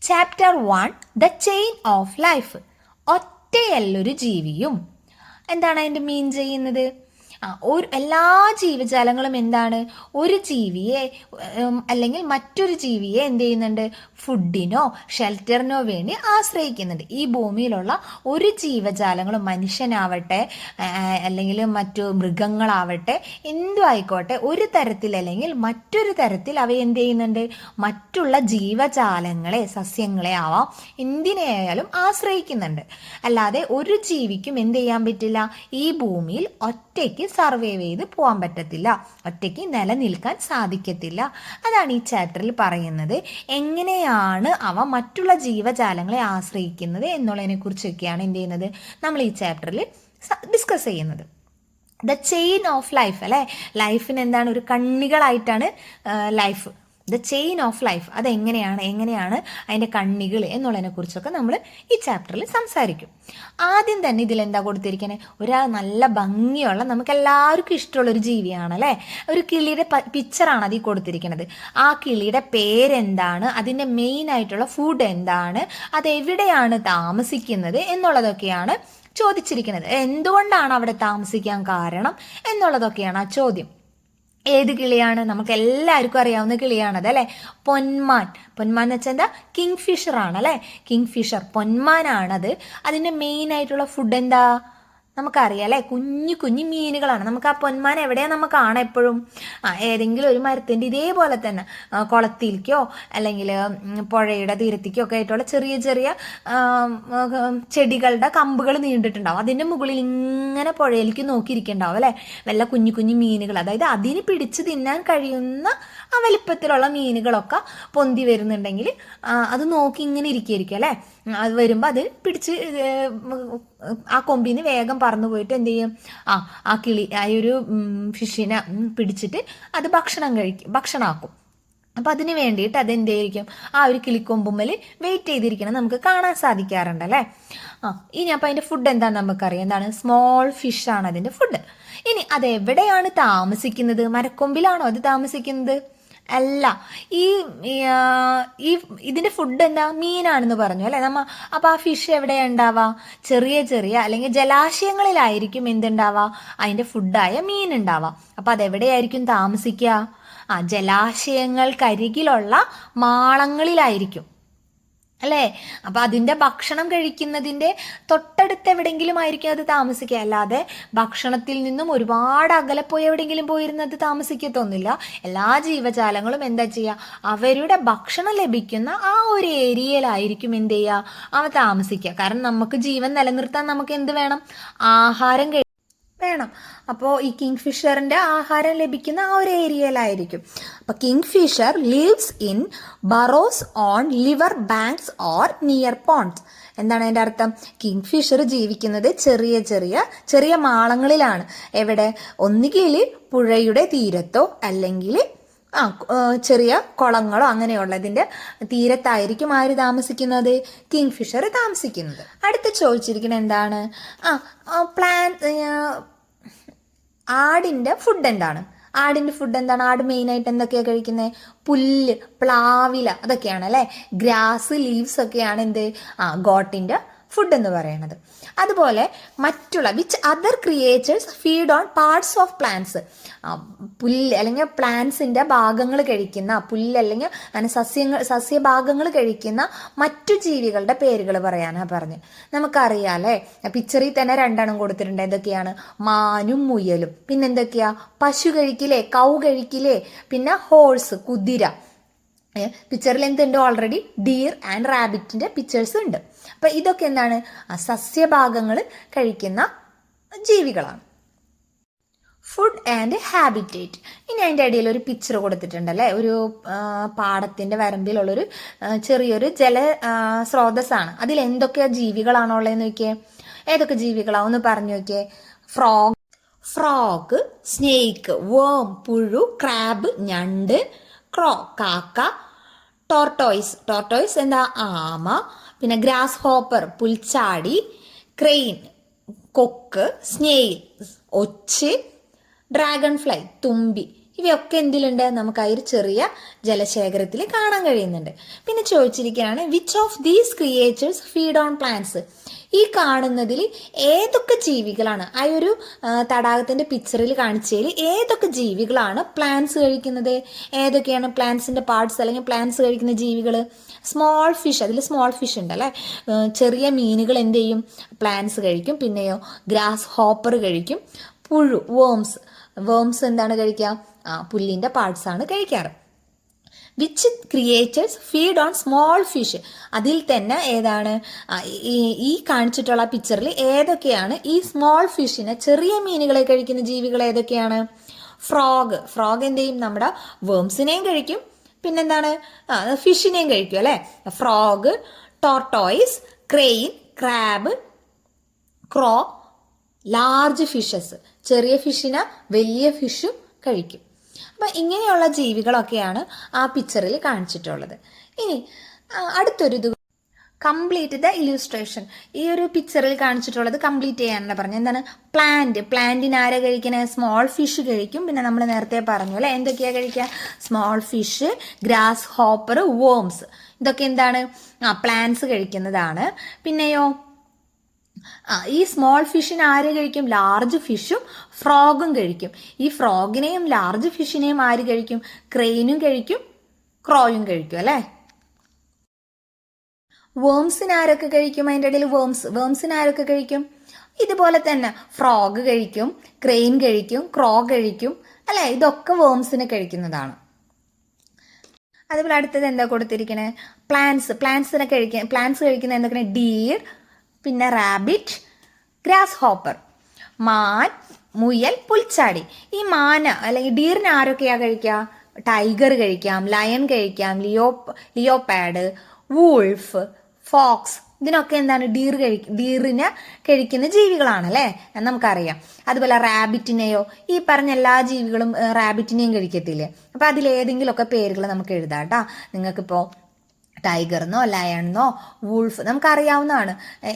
Chapter 1 the chain of life. ഒറ്റയല്ലൊരു ജീവിയും. എന്താണ് അതിൻ്റെ മീൻ ചെയ്യുന്നത്? എല്ലാ ജീവജാലങ്ങളും എന്താണ്, ഒരു ജീവിയെ അല്ലെങ്കിൽ മറ്റൊരു ജീവിയെ എന്ത് ചെയ്യുന്നുണ്ട്, ഫുഡിനോ ഷെൽറ്ററിനോ വേണ്ടി ആശ്രയിക്കുന്നുണ്ട്. ഈ ഭൂമിയിലുള്ള ഒരു ജീവജാലങ്ങളും, മനുഷ്യനാവട്ടെ അല്ലെങ്കിൽ മറ്റു മൃഗങ്ങളാവട്ടെ, എന്തും ആയിക്കോട്ടെ, ഒരു തരത്തിൽ അല്ലെങ്കിൽ മറ്റൊരു തരത്തിൽ അവ എന്ത് ചെയ്യുന്നുണ്ട്, മറ്റുള്ള ജീവജാലങ്ങളെ, സസ്യങ്ങളെ ആവാം, എന്തിനെയായാലും ആശ്രയിക്കുന്നുണ്ട്. അല്ലാതെ ഒരു ജീവിക്കും എന്ത് ചെയ്യാൻ പറ്റില്ല, ഈ ഭൂമിയിൽ ഒറ്റയ്ക്ക് സർവൈവ് ചെയ്ത് പോകാൻ പറ്റത്തില്ല, ഒറ്റയ്ക്ക് നിലനിൽക്കാൻ സാധിക്കത്തില്ല. അതാണ് ഈ ചാപ്റ്ററിൽ പറയുന്നത്. എങ്ങനെയാണ് അവ മറ്റുള്ള ജീവജാലങ്ങളെ ആശ്രയിക്കുന്നത് എന്നുള്ളതിനെ കുറിച്ചൊക്കെയാണ് എന്ത് ചെയ്യുന്നത്, നമ്മൾ ഈ ചാപ്റ്ററിൽ ഡിസ്കസ് ചെയ്യുന്നത്. ദ ചെയിൻ ഓഫ് ലൈഫ്, അല്ലെ, ലൈഫിന് എന്താണ്, ഒരു കണ്ണികളായിട്ടാണ് life. The chain of life, എങ്ങനെയാണ് അതിൻ്റെ കണ്ണികൾ എന്നുള്ളതിനെ കുറിച്ചൊക്കെ നമ്മൾ ഈ ചാപ്റ്ററിൽ സംസാരിക്കും. ആദ്യം തന്നെ ഇതിലെന്താ കൊടുത്തിരിക്കുന്നത്, നല്ല ഭംഗിയുള്ള, നമുക്ക് എല്ലാവർക്കും ഇഷ്ടമുള്ളൊരു ജീവിയാണ്, അല്ലേ, ഒരു കിളിയുടെ പിക്ചറാണ് അതിൽ കൊടുത്തിരിക്കുന്നത്. ആ കിളിയുടെ പേരെന്താണ്, അതിൻ്റെ മെയിൻ ആയിട്ടുള്ള ഫുഡ് എന്താണ്, അതെവിടെയാണ് താമസിക്കുന്നത് എന്നുള്ളതൊക്കെയാണ് ചോദിച്ചിരിക്കുന്നത്. എന്തുകൊണ്ടാണ് അവിടെ താമസിക്കാൻ കാരണം എന്നുള്ളതൊക്കെയാണ് ആ ചോദ്യം. ഏത് കിളിയാണ്, നമുക്ക് എല്ലാവർക്കും അറിയാവുന്ന കിളിയാണത്, അല്ലേ, പൊന്മാൻ. പൊന്മാൻ എന്ന് വെച്ചാൽ എന്താ, കിങ് ഫിഷർ ആണ്, അല്ലേ, കിങ് ഫിഷർ പൊന്മാനാണത്. അതിൻ്റെ മെയിൻ ആയിട്ടുള്ള ഫുഡ് എന്താ, നമുക്കറിയാം, അല്ലേ, കുഞ്ഞു കുഞ്ഞു മീനുകളാണ്. നമുക്ക് ആ പൊന്മാൻ എവിടെയാണ് നമുക്ക് കാണാം എപ്പോഴും, ഏതെങ്കിലും ഒരു മരത്തിൻ്റെ ഇതേപോലെ തന്നെ കുളത്തിലേക്കോ അല്ലെങ്കിൽ പുഴയുടെ തീരത്തേക്കോ ഒക്കെ ആയിട്ടുള്ള ചെറിയ ചെറിയ ചെടികളുടെ കമ്പുകൾ നീണ്ടിട്ടുണ്ടാവും. അതിൻ്റെ മുകളിൽ ഇങ്ങനെ പുഴയിലേക്ക് നോക്കിയിരിക്കുന്നുണ്ടാവും, അല്ലേ, വല്ല കുഞ്ഞു കുഞ്ഞു മീനുകൾ, അതായത് അതിന് പിടിച്ച് തിന്നാൻ കഴിയുന്ന ആ വലിപ്പത്തിലുള്ള മീനുകളൊക്കെ പൊന്തി വരുന്നുണ്ടെങ്കിൽ അത് നോക്കി ഇങ്ങനെ ഇരിക്കുകയായിരിക്കും, അല്ലേ. അത് വരുമ്പോൾ അത് പിടിച്ച് ആ കൊമ്പിന് വേഗം പറന്നു പോയിട്ട് എന്ത് ചെയ്യും, ആ കിളി, ആ ഒരു ഫിഷിനെ പിടിച്ചിട്ട് അത് ഭക്ഷണമാക്കും. അപ്പം അതിന് വേണ്ടിയിട്ട് അതെന്ത് ചെയ്യും, ആ ഒരു കിളിക്കൊമ്പുമ്മൽ വെയിറ്റ് ചെയ്തിരിക്കണം നമുക്ക് കാണാൻ സാധിക്കാറുണ്ട്, അല്ലേ. ഇനി അപ്പം അതിൻ്റെ ഫുഡ് എന്താണെന്ന് നമുക്കറിയാം, എന്താണ്, സ്മോൾ ഫിഷാണ് അതിൻ്റെ ഫുഡ്. ഇനി അതെവിടെയാണ് താമസിക്കുന്നത്, മരക്കൊമ്പിലാണോ അത് താമസിക്കുന്നത്? അല്ല. ഈ ഇതിൻ്റെ ഫുഡ് എന്താ, മീനാണെന്ന് പറഞ്ഞു, അല്ലേ നമ്മ. അപ്പോൾ ആ ഫിഷ് എവിടെയാണ് ഉണ്ടാവുക, ചെറിയ ചെറിയ അല്ലെങ്കിൽ ജലാശയങ്ങളിലായിരിക്കും എന്തുണ്ടാവുക, അതിൻ്റെ ഫുഡായ മീൻ ഉണ്ടാവുക. അപ്പോൾ അതെവിടെയായിരിക്കും താമസിക്കുക, ജലാശയങ്ങൾക്കരികിലുള്ള മാളങ്ങളിലായിരിക്കും, അല്ലേ. അപ്പം അതിൻ്റെ ഭക്ഷണം കഴിക്കുന്നതിൻ്റെ തൊട്ടടുത്ത് എവിടെയെങ്കിലും ആയിരിക്കും അത് താമസിക്കുക. അല്ലാതെ ഭക്ഷണത്തിൽ നിന്നും ഒരുപാട് അകലെ പോയി എവിടെയെങ്കിലും പോയിരുന്നത് താമസിക്കത്തൊന്നുമില്ല. എല്ലാ ജീവജാലങ്ങളും എന്താ ചെയ്യുക, അവരുടെ ഭക്ഷണം ലഭിക്കുന്ന ആ ഒരു ഏരിയയിലായിരിക്കും എന്ത് ചെയ്യുക, അവ താമസിക്കുക. കാരണം നമുക്ക് ജീവൻ നിലനിർത്താൻ നമുക്ക് എന്ത് വേണം, ആഹാരം വേണം. അപ്പോൾ ഈ കിങ് ഫിഷറിൻ്റെ ആഹാരം ലഭിക്കുന്ന ആ ഒരു ഏരിയയിലായിരിക്കും. അപ്പോൾ kingfisher lives in burrows on river banks or near ponds. എന്താണ് അതിൻ്റെ അർത്ഥം? കിങ് ഫിഷർ ജീവിക്കുന്നത് ചെറിയ ചെറിയ ചെറിയ മാളങ്ങളിലാണ്. എവിടെ? ഒന്നുകിൽ പുഴയുടെ തീരത്തോ അല്ലെങ്കിൽ ചെറിയ കുളങ്ങളോ അങ്ങനെയുള്ളതിൻ്റെ തീരത്തായിരിക്കും ആര് താമസിക്കുന്നത്, കിങ് ഫിഷർ താമസിക്കുന്നത്. അടുത്ത് ചോദിച്ചിരിക്കുന്നത് എന്താണ്, ആടിൻ്റെ ഫുഡ് എന്താണ്? ആടിൻ്റെ ഫുഡ് എന്താണ്? ആട് മെയിനായിട്ട് എന്തൊക്കെയാണ് കഴിക്കുന്നത്? പുല്ല്, പ്ലാവില, അതൊക്കെയാണ്, അല്ലേ. ഗ്രാസ്, ലീവ്സ് ഒക്കെയാണ് എന്ത്, ഗോട്ടിൻ്റെ ഫുഡ് എന്ന് പറയുന്നത്. അതുപോലെ മറ്റുള്ള which other creatures feed on parts of plants. പുല്ല് അല്ലെങ്കിൽ പ്ലാന്റ്സിൻ്റെ ഭാഗങ്ങൾ കഴിക്കുന്ന, പുല്ല് അല്ലെങ്കിൽ അങ്ങനെ സസ്യഭാഗങ്ങൾ കഴിക്കുന്ന മറ്റു ജീവികളുടെ പേരുകൾ പറയാനാണ് പറഞ്ഞത്. നമുക്കറിയാം, അല്ലേ, പിക്ചറിൽ തന്നെ രണ്ടെണ്ണം കൊടുത്തിട്ടുണ്ട്. എന്തൊക്കെയാണ്? മാനും മുയലും. പിന്നെന്തൊക്കെയാ? പശു കഴിക്കില്ലേ, കൗ കഴിക്കില്ലേ, പിന്നെ ഹോഴ്സ്, കുതിര. പിക്ചറിൽ എന്തുണ്ട്? ഓൾറെഡി ഡീർ ആൻഡ് റാബിറ്റിൻ്റെ പിക്ചേഴ്സ് ഉണ്ട്. അപ്പം ഇതൊക്കെ എന്താണ്? സസ്യഭാഗങ്ങൾ കഴിക്കുന്ന ജീവികളാണ്. Food and habitat. ഇനി അതിൻ്റെ ഇടയിൽ ഒരു പിക്ചർ കൊടുത്തിട്ടുണ്ടല്ലേ, ഒരു പാടത്തിൻ്റെ വരമ്പിലുള്ളൊരു ചെറിയൊരു ജല സ്രോതസ്സാണ്. അതിൽ എന്തൊക്കെ ജീവികളാണോ ഉള്ളതെന്ന് നോക്കിയേ. ഏതൊക്കെ ജീവികളാണ് ഒന്ന് പറഞ്ഞു നോക്കിയേ. ഫ്രോഗ്, സ്നേക്ക്, വേം, പുഴു, ക്രാബ്, ഞണ്ട്, ക്രോ, കാക്ക, ടോർട്ടോയ്സ് എന്താ, ആമ, പിന്നെ ഗ്രാസ് ഹോപ്പർ, പുൽച്ചാടി, ക്രെയിൻ, കൊക്ക്, സ്നെയിൽ, ഒച്ച്, ഡ്രാഗൺ ഫ്ലൈ, തുമ്പി. ഇവയൊക്കെ എന്തിലുണ്ട്? നമുക്ക് ആ ഒരു ചെറിയ ജലശേഖരത്തിൽ കാണാൻ കഴിയുന്നുണ്ട്. പിന്നെ ചോദിച്ചിരിക്കുകയാണ്, which of these creatures feed on plants? ഈ കാണുന്നതിൽ ഏതൊക്കെ ജീവികളാണ്, ആ ഒരു തടാകത്തിന്റെ പിക്ചറിൽ കാണിച്ചതിൽ ഏതൊക്കെ ജീവികളാണ് പ്ലാന്റ്സ് കഴിക്കുന്നത്? ഏതൊക്കെയാണ് പ്ലാന്റ്സിന്റെ പാർട്സ് അല്ലെങ്കിൽ പ്ലാന്റ്സ് കഴിക്കുന്ന ജീവികൾ? സ്മോൾ ഫിഷ്, അതിൽ സ്മോൾ ഫിഷ് ഉണ്ട് അല്ലേ, ചെറിയ മീനുകൾ എന്ത് ചെയ്യും? പ്ലാന്റ്സ് കഴിക്കും. പിന്നെയോ ഗ്രാസ് ഹോപ്പർ കഴിക്കും. പുഴു, വേംസ് എന്താണ് കഴിക്കുക? പുല്ലിന്റെ പാർട്സ് ആണ് കഴിക്കാറ്. Which creatures feed on small fish? അതിൽ തന്നെ ഏതാണ് ഈ കാണിച്ചിട്ടുള്ള പിക്ചറിൽ ഏതൊക്കെയാണ് ഈ സ്മോൾ ഫിഷിനെ, ചെറിയ മീനുകളെ കഴിക്കുന്ന ജീവികൾ ഏതൊക്കെയാണ്? ഫ്രോഗ് എന്ത് ചെയ്യും? നമ്മുടെ വേംസിനെയും കഴിക്കും, പിന്നെന്താണ്, ഫിഷിനെയും കഴിക്കും അല്ലെ. ഫ്രോഗ്, ടോർട്ടോയിസ്, ക്രെയിൻ, ക്രാബ്, ക്രോ, ലാർജ് ഫിഷസ്. ചെറിയ ഫിഷിനെ വലിയ ഫിഷും കഴിക്കും. അപ്പം ഇങ്ങനെയുള്ള ജീവികളൊക്കെയാണ് ആ പിക്ചറിൽ കാണിച്ചിട്ടുള്ളത്. ഇനി അടുത്തൊരു ഇത്, കംപ്ലീറ്റ് ദ ഇല്ലുസ്ട്രേഷൻ. ഈ ഒരു പിക്ചറിൽ കാണിച്ചിട്ടുള്ളത് കംപ്ലീറ്റ് ചെയ്യാനല്ല പറഞ്ഞു. എന്താണ്? പ്ലാന്റിന് ആരെ കഴിക്കണേ? സ്മോൾ ഫിഷ് കഴിക്കും. പിന്നെ നമ്മൾ നേരത്തെ പറഞ്ഞു അല്ലെ, എന്തൊക്കെയാ കഴിക്കുക? Small fish, grass hopper, worms. ഇതൊക്കെ എന്താണ്? പ്ലാന്റ്സ് കഴിക്കുന്നതാണ്. പിന്നെയോ ഈ സ്മോൾ ഫിഷിനെ ആര് കഴിക്കും? ലാർജ് ഫിഷും ഫ്രോഗും കഴിക്കും. ഈ ഫ്രോഗിനെയും ലാർജ് ഫിഷിനെയും ആര് കഴിക്കും? ക്രെയിനും കഴിക്കും, ക്രോയും കഴിക്കും അല്ലേ. വേംസിന് ആരൊക്കെ കഴിക്കും? അതിൻ്റെ ഇടയിൽ വേംസിന് ആരൊക്കെ കഴിക്കും? ഇതുപോലെ തന്നെ ഫ്രോഗ് കഴിക്കും, ക്രെയിൻ കഴിക്കും, ക്രോ കഴിക്കും അല്ലെ. ഇതൊക്കെ വേംസിനെ കഴിക്കുന്നതാണ്. അതുപോലെ അടുത്തത് എന്താ കൊടുത്തിരിക്കണേ? പ്ലാന്റ്സ് കഴിക്കുന്ന എന്തൊക്കെയാണ്? ഡീർ, പിന്നെ റാബിറ്റ്, ഗ്രാസ് ഹോപ്പർ, മാൻ, മുയൽ, പുൽച്ചാടി. ഈ മാന അല്ലെങ്കിൽ ഡീറിന് ആരൊക്കെയാ കഴിക്കുക? ടൈഗർ കഴിക്കാം, ലയൺ കഴിക്കാം, ലിയോപാഡ്, വൂൾഫ്, ഫോക്സ്. ഇതിനൊക്കെ എന്താണ്? ഡീറിനെ കഴിക്കുന്ന ജീവികളാണ് അല്ലേ, നമുക്കറിയാം. അതുപോലെ റാബിറ്റിനെയോ, ഈ പറഞ്ഞ എല്ലാ ജീവികളും റാബിറ്റിനെയും കഴിക്കത്തില്ലേ. അപ്പൊ അതിലേതെങ്കിലുമൊക്കെ പേരുകൾ നമുക്ക് എഴുതാം കേട്ടോ. നിങ്ങൾക്കിപ്പോ ടൈഗറിനോ ലയണെന്നോ വൂൾഫ് നമുക്കറിയാവുന്നതാണ്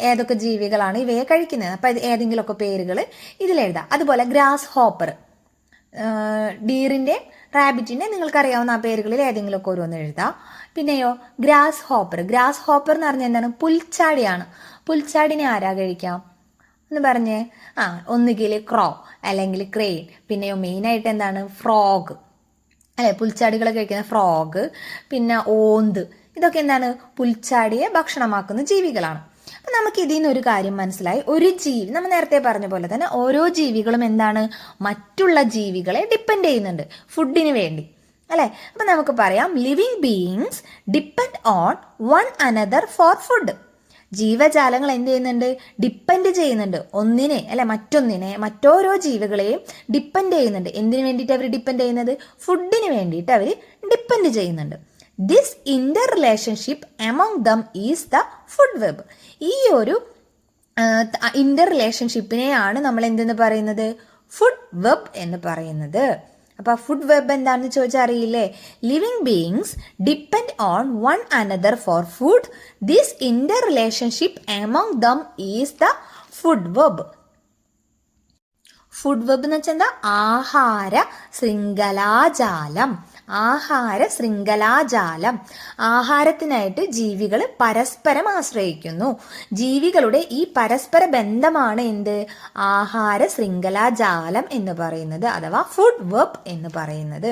ഏതൊക്കെ ജീവികളാണ് ഇവയെ കഴിക്കുന്നത്. അപ്പം ഏതെങ്കിലുമൊക്കെ പേരുകൾ ഇതിലെഴുതാം. അതുപോലെ ഗ്രാസ് ഹോപ്പർ, ഡീറിൻ്റെ റാബിറ്റിൻ്റെ നിങ്ങൾക്കറിയാവുന്ന ആ പേരുകളിൽ ഏതെങ്കിലുമൊക്കെ ഓരോന്ന് എഴുതാം. പിന്നെയോ ഗ്രാസ് ഹോപ്പർ എന്ന് പറഞ്ഞാൽ എന്താണ്? പുൽച്ചാടിയാണ്. പുൽച്ചാടിനെ ആരാ കഴിക്കാം എന്ന് പറഞ്ഞേ? ഒന്നുകിൽ ക്രോ അല്ലെങ്കിൽ ക്രെയിൻ. പിന്നെയോ മെയിനായിട്ട് എന്താണ്? ഫ്രോഗ് അല്ലെ, പുൽച്ചാടികളെ കഴിക്കുന്ന ഫ്രോഗ്. പിന്നെ ഓന്ത്. ഇതൊക്കെ എന്താണ്? പുൽച്ചാടിയെ ഭക്ഷണമാക്കുന്ന ജീവികളാണ്. അപ്പം നമുക്ക് ഇതിൽ നിന്ന് ഒരു കാര്യം മനസ്സിലായി. ഒരു ജീവി, നമ്മൾ നേരത്തെ പറഞ്ഞ പോലെ തന്നെ ഓരോ ജീവികളും എന്താണ്? മറ്റുള്ള ജീവികളെ ഡിപ്പെൻഡ് ചെയ്യുന്നുണ്ട് ഫുഡിന് വേണ്ടി അല്ലെ. അപ്പം നമുക്ക് പറയാം, living beings depend on one another for food. ജീവജാലങ്ങൾ എന്ത് ചെയ്യുന്നുണ്ട്? ഡിപ്പെൻഡ് ചെയ്യുന്നുണ്ട് ഒന്നിനെ അല്ലെ മറ്റൊന്നിനെ, മറ്റോരോ ജീവികളെയും ഡിപ്പെൻഡ് ചെയ്യുന്നുണ്ട്. എന്തിനു വേണ്ടിയിട്ട് അവർ ഡിപ്പെൻഡ് ചെയ്യുന്നത്? ഫുഡിന് വേണ്ടിയിട്ട് അവർ ഡിപ്പെൻഡ് ചെയ്യുന്നുണ്ട്. This Inter relationship among dum is the food web. ഈ ഒരു ഇന്റർ റിലേഷൻഷിപ്പിനെയാണ് നമ്മൾ എന്തെന്ന് പറയുന്നത്? ഫുഡ് വെബ് എന്ന് പറയുന്നത്. അപ്പൊ ഫുഡ് വെബ് എന്താണെന്ന് ചോദിച്ചാൽ അറിയില്ലേ? Living beings depend on one another for food. This Inter relationship among dum is the food web. Food web എന്ന് വെച്ചാൽ എന്താ? ആഹാര ശൃംഖലാജാലം. ആഹാരത്തിനായിട്ട് ജീവികൾ പരസ്പരം ആശ്രയിക്കുന്നു. ജീവികളുടെ ഈ പരസ്പര ബന്ധമാണ് എന്ത്? ആഹാര ശൃംഖലാജാലം എന്ന് പറയുന്നത്, അഥവാ ഫുഡ് വെബ് എന്ന് പറയുന്നത്.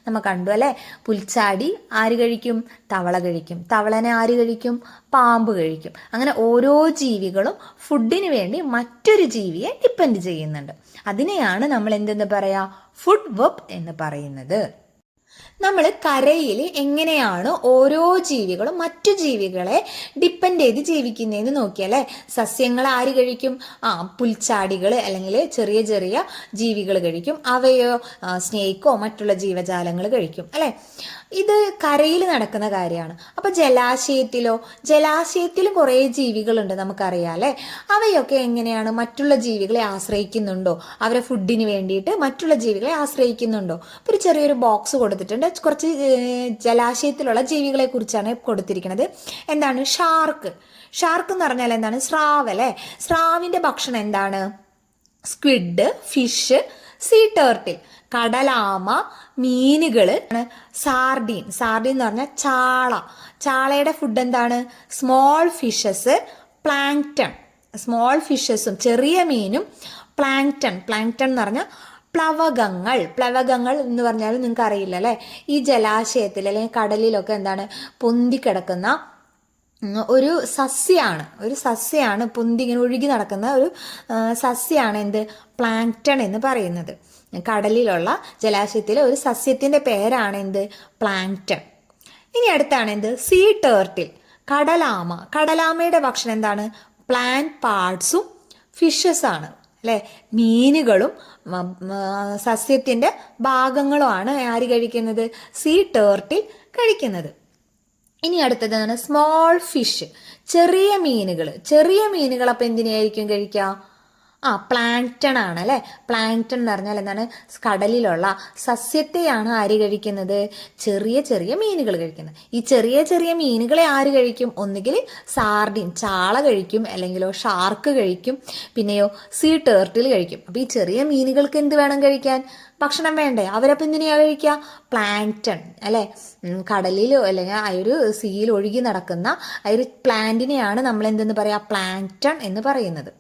നമ്മൾ കണ്ടു അല്ലെ, പുൽച്ചാടി ആര് കഴിക്കും? തവള കഴിക്കും. തവളനെ ആര് കഴിക്കും? പാമ്പ് കഴിക്കും. അങ്ങനെ ഓരോ ജീവികളും ഫുഡിന് വേണ്ടി മറ്റൊരു ജീവിയെ ഡിപ്പെൻഡ് ചെയ്യുന്നുണ്ട്. അതിനെയാണ് നമ്മൾ എന്തെന്ന് പറയാ? ഫുഡ് വെബ് എന്ന് പറയുന്നത്. നമ്മൾ കരയിൽ എങ്ങനെയാണ് ഓരോ ജീവികളും മറ്റു ജീവികളെ ഡിപ്പെൻഡ് ചെയ്ത് ജീവിക്കുന്നതെന്ന് നോക്കിയല്ലേ. സസ്യങ്ങൾ ആര് കഴിക്കും? പുൽച്ചാടികൾ അല്ലെങ്കിൽ ചെറിയ ചെറിയ ജീവികൾ കഴിക്കും. അവയോ സ്നേക്കോ മറ്റുള്ള ജീവജാലങ്ങൾ കഴിക്കും അല്ലെ. ഇത് കരയിൽ നടക്കുന്ന കാര്യമാണ്. അപ്പൊ ജലാശയത്തിലും കുറേ ജീവികളുണ്ട് നമുക്കറിയാം അല്ലെ. അവയൊക്കെ എങ്ങനെയാണ്? മറ്റുള്ള ജീവികളെ ആശ്രയിക്കുന്നുണ്ടോ? അവരെ ഫുഡിന് വേണ്ടിയിട്ട് മറ്റുള്ള ജീവികളെ ആശ്രയിക്കുന്നുണ്ടോ? ഒരു ചെറിയൊരു ബോക്സ് കൊടുത്തിട്ടുണ്ട്. കുറച്ച് ജലാശയത്തിലുള്ള ജീവികളെ കുറിച്ചാണ് കൊടുത്തിരിക്കുന്നത്. എന്താണ്? ഷാർക്ക് എന്ന് പറഞ്ഞാൽ എന്താണ്? സ്രാവ് അല്ലെ. സ്രാവിന്റെ ഭക്ഷണം എന്താണ്? സ്ക്വിഡ്, ഫിഷ്, സീ ടേർട്ടിൽ കടലാമ, മീനുകൾ, സാർഡീൻ എന്ന് പറഞ്ഞാൽ ചാളയുടെ ഫുഡ് എന്താണ്? Small fishes, plankton. സ്മോൾ ഫിഷസും ചെറിയ മീനും, പ്ലാങ്ക്ടൺ എന്ന് പറഞ്ഞാൽ പ്ലവകങ്ങൾ എന്ന് പറഞ്ഞാൽ നിങ്ങൾക്ക് അറിയില്ല അല്ലേ? ഈ ജലാശയത്തിൽ അല്ലെങ്കിൽ കടലിലൊക്കെ എന്താണ് പൊന്തിക്കിടക്കുന്ന ഒരു സസ്യമാണ് പൊന്തി ഇങ്ങനെ ഒഴുകി നടക്കുന്ന ഒരു സസ്യമാണ് എന്ത്? പ്ലാങ്ക്ടൺ എന്ന് പറയുന്നത്. കടലിലുള്ള ജലാശയത്തിലെ ഒരു സസ്യത്തിന്റെ പേരാണ് എന്ത്? പ്ലാങ്ക്ടൺ. ഇനി അടുത്താണ് എന്ത്? സീ ടേർട്ടിൽ കടലാമയുടെ ഭക്ഷണം എന്താണ്? പ്ലാന്റ് പാർട്സും ഫിഷസ് ആണ് അല്ലെ? മീനുകളും സസ്യത്തിന്റെ ഭാഗങ്ങളുമാണ് ആര് കഴിക്കുന്നത്? സീ ടേർട്ടിൽ കഴിക്കുന്നത്. ഇനി അടുത്തതാണ് സ്മോൾ ഫിഷ്, ചെറിയ മീനുകൾ. അപ്പൊ എന്തിനായിരിക്കും കഴിക്കുക? പ്ലാങ്ക്ടൺ ആണ് അല്ലെ? പ്ലാങ്ക്ടൺ എന്ന് പറഞ്ഞാൽ എന്താണ്? കടലിലുള്ള സസ്യത്തെയാണ് ആര് കഴിക്കുന്നത്? ചെറിയ മീനുകൾ കഴിക്കുന്നത്. ഈ ചെറിയ മീനുകളെ ആര് കഴിക്കും? ഒന്നുകിൽ സാർഡിൻ ചാള കഴിക്കും, അല്ലെങ്കിലോ ഷാർക്ക് കഴിക്കും, പിന്നെയോ സീ ടേർട്ടിൽ കഴിക്കും. അപ്പൊ ഈ ചെറിയ മീനുകൾക്ക് എന്ത് വേണം കഴിക്കാൻ? ഭക്ഷണം വേണ്ടേ? അവരപ്പം എന്തിനാ കഴിക്കുക? പ്ലാങ്ക്ടൺ അല്ലെ? കടലിലോ അല്ലെങ്കിൽ ആ ഒരു സീയിൽ ഒഴുകി നടക്കുന്ന ആ ഒരു പ്ലാന്റിനെയാണ് നമ്മൾ എന്തെന്ന് പറയാ? പ്ലാങ്ക്ടൺ എന്ന് പറയുന്നത്.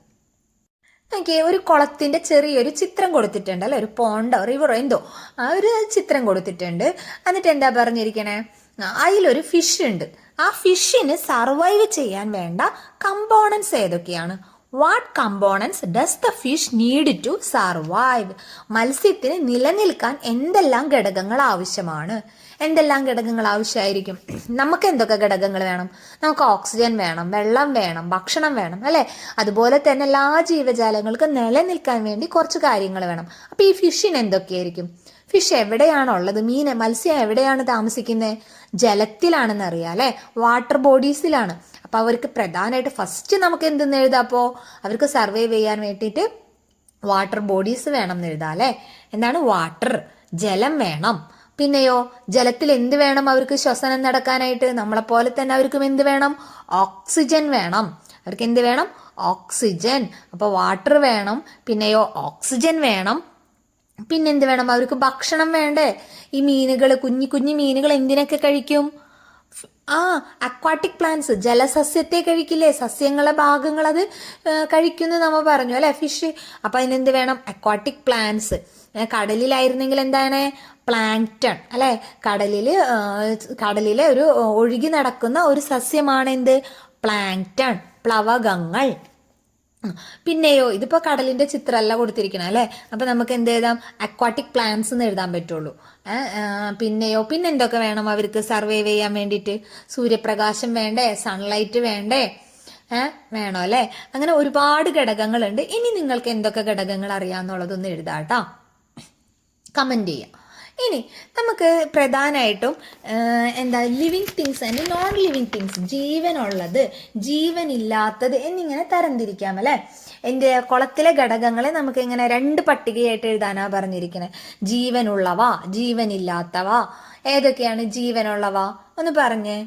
ഓക്കെ, ഒരു കുളത്തിന്റെ ചെറിയൊരു ചിത്രം കൊടുത്തിട്ടുണ്ട് അല്ലെ? ഒരു പോണ്ടോ റിവറോ എന്തോ ആ ഒരു ചിത്രം കൊടുത്തിട്ടുണ്ട്. എന്നിട്ട് എന്താ പറഞ്ഞിരിക്കണേ? അതിലൊരു ഫിഷ് ഉണ്ട്. ആ ഫിഷിന് സർവൈവ് ചെയ്യാൻ വേണ്ട കമ്പോണൻസ് ഏതൊക്കെയാണ്? What components does the fish need to survive? മത്സ്യത്തിന് നിലനിൽക്കാൻ എന്തെല്ലാം ഘടകങ്ങൾ ആവശ്യമാണ്? എന്തെല്ലാം ഘടകങ്ങൾ ആവശ്യമായിരിക്കും? നമുക്ക് എന്തൊക്കെ ഘടകങ്ങൾ വേണം? നമുക്ക് ഓക്സിജൻ വേണം, വെള്ളം വേണം, ഭക്ഷണം വേണം അല്ലെ? അതുപോലെ തന്നെ എല്ലാ ജീവജാലങ്ങൾക്കും നിലനിൽക്കാൻ വേണ്ടി കുറച്ച് കാര്യങ്ങൾ വേണം. അപ്പൊ ഈ ഫിഷിന് എന്തൊക്കെയായിരിക്കും? ഫിഷ് എവിടെയാണുള്ളത്? മത്സ്യം എവിടെയാണ് താമസിക്കുന്നത്? ജലത്തിലാണെന്ന് അറിയാം അല്ലെ? വാട്ടർ ബോഡീസിലാണ്. അപ്പൊ അവർക്ക് പ്രധാനമായിട്ട് ഫസ്റ്റ് നമുക്ക് എന്തെന്ന് എഴുതാം? അപ്പോ അവർക്ക് സർവൈവ് ചെയ്യാൻ വേണ്ടിയിട്ട് വാട്ടർ ബോഡീസ് വേണം എന്ന് എഴുതാം അല്ലെ? എന്താണ്? വാട്ടർ, ജലം വേണം. പിന്നെയോ ജലത്തിൽ എന്ത് വേണം? അവർക്ക് ശ്വസനം നടക്കാനായിട്ട് നമ്മളെപ്പോലെ തന്നെ അവർക്കും എന്ത് വേണം? ഓക്സിജൻ വേണം. അവർക്ക് എന്ത് വേണം? ഓക്സിജൻ. അപ്പൊ വാട്ടർ വേണം, പിന്നെയോ ഓക്സിജൻ വേണം, പിന്നെന്ത് വേണം? അവർക്ക് ഭക്ഷണം വേണ്ടേ? ഈ മീനുകൾ, കുഞ്ഞു മീനുകൾ എന്തിനൊക്കെ കഴിക്കും? അക്വാട്ടിക് പ്ലാന്റ്സ്, ജലസസ്യത്തെ കഴിക്കില്ലേ? സസ്യങ്ങളെ ഭാഗങ്ങൾ അത് കഴിക്കുന്നു നമ്മൾ പറഞ്ഞു അല്ലെ? ഫിഷ്. അപ്പൊ അതിനെന്ത് വേണം? Aquatic plants. കടലിലായിരുന്നെങ്കിൽ എന്താണ്? പ്ലാങ്ക്ടൺ അല്ലെ? കടലിലെ ഒരു ഒഴുകി നടക്കുന്ന ഒരു സസ്യമാണ് എന്ത്? പ്ലാങ്ക്ടൺ, പ്ലവകങ്ങൾ. പിന്നെയോ ഇതിപ്പോ കടലിന്റെ ചിത്രമല്ല കൊടുത്തിരിക്കണം അല്ലെ? അപ്പൊ നമുക്ക് എന്ത് എഴുതാം? അക്വാട്ടിക് പ്ലാന്റ്സ് എന്ന് എഴുതാൻ പറ്റുള്ളൂ. പിന്നെയോ എന്തൊക്കെ വേണം അവർക്ക് സർവൈവ് ചെയ്യാൻ വേണ്ടിയിട്ട്? സൂര്യപ്രകാശം വേണ്ടേ? സൺലൈറ്റ് വേണ്ടേ? വേണോ അല്ലെ? അങ്ങനെ ഒരുപാട് ഘടകങ്ങളുണ്ട്. ഇനി നിങ്ങൾക്ക് എന്തൊക്കെ ഘടകങ്ങൾ അറിയാന്നുള്ളതൊന്ന് എഴുതാട്ടോ, കമന്റ് ചെയ്യാം. ഇനി നമുക്ക് പ്രധാനമായിട്ടും living things and non living things, ജീവനുള്ളത്, ജീവനില്ലാത്തത് എന്നിങ്ങനെ തരംതിരിക്കാം അല്ലെ? എൻ്റെ കുളത്തിലെ ഘടകങ്ങളെ നമുക്ക് ഇങ്ങനെ 2 പട്ടികയായിട്ട് എഴുതാനാ പറഞ്ഞിരിക്കുന്നത്. ജീവനുള്ളവ, ജീവനില്ലാത്തവ. ഏതൊക്കെയാണ് ജീവനുള്ളവ? ഒന്ന് പറഞ്ഞേ.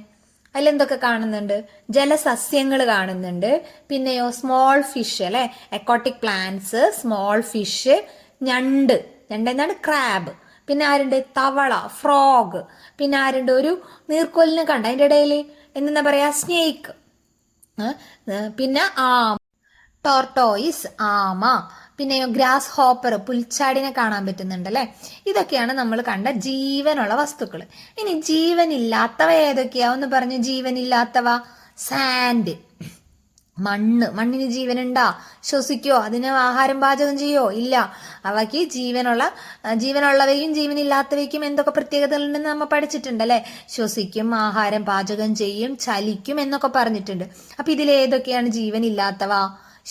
അതിലെന്തൊക്കെ കാണുന്നുണ്ട്? ജലസസ്യങ്ങൾ കാണുന്നുണ്ട്, പിന്നെയോ സ്മോൾ ഫിഷ് അല്ലെ? അക്വാട്ടിക് പ്ലാന്റ്സ്, സ്മോൾ ഫിഷ്, ഞണ്ട് എന്താണ്? ക്രാബ്. പിന്നെ ആരുണ്ട്? തവള, ഫ്രോഗ്. പിന്നെ ആരുണ്ട്? ഒരു നീർക്കോലിനെ കണ്ട അതിൻ്റെ ഇടയിൽ എന്താ പറയാ? സ്നേക്ക്. പിന്നെ ടോർട്ടോയിസ്, ആമ. പിന്നെ ഗ്രാസ് ഹോപ്പർ, പുൽച്ചാടിനെ കാണാൻ പറ്റുന്നുണ്ട് അല്ലെ? ഇതൊക്കെയാണ് നമ്മൾ കണ്ട ജീവനുള്ള വസ്തുക്കൾ. ഇനി ജീവനില്ലാത്തവ ഏതൊക്കെയാ? ഒന്ന് പറഞ്ഞു. ജീവനില്ലാത്തവ: സാൻഡ്, മണ്ണിന് ജീവനുണ്ടാ? ശ്വസിക്കോ? അതിന് ആഹാരം പാചകം ചെയ്യോ? ഇല്ല. അവയ്ക്ക് ജീവനുള്ളവയും ജീവനില്ലാത്തവയ്ക്കും എന്തൊക്കെ പ്രത്യേകതകളുണ്ടെന്ന് നമ്മൾ പഠിച്ചിട്ടുണ്ട് അല്ലെ? ശ്വസിക്കും, ആഹാരം പാചകം ചെയ്യും, ചലിക്കും എന്നൊക്കെ പറഞ്ഞിട്ടുണ്ട്. അപ്പൊ ഇതിലേതൊക്കെയാണ് ജീവനില്ലാത്തവ?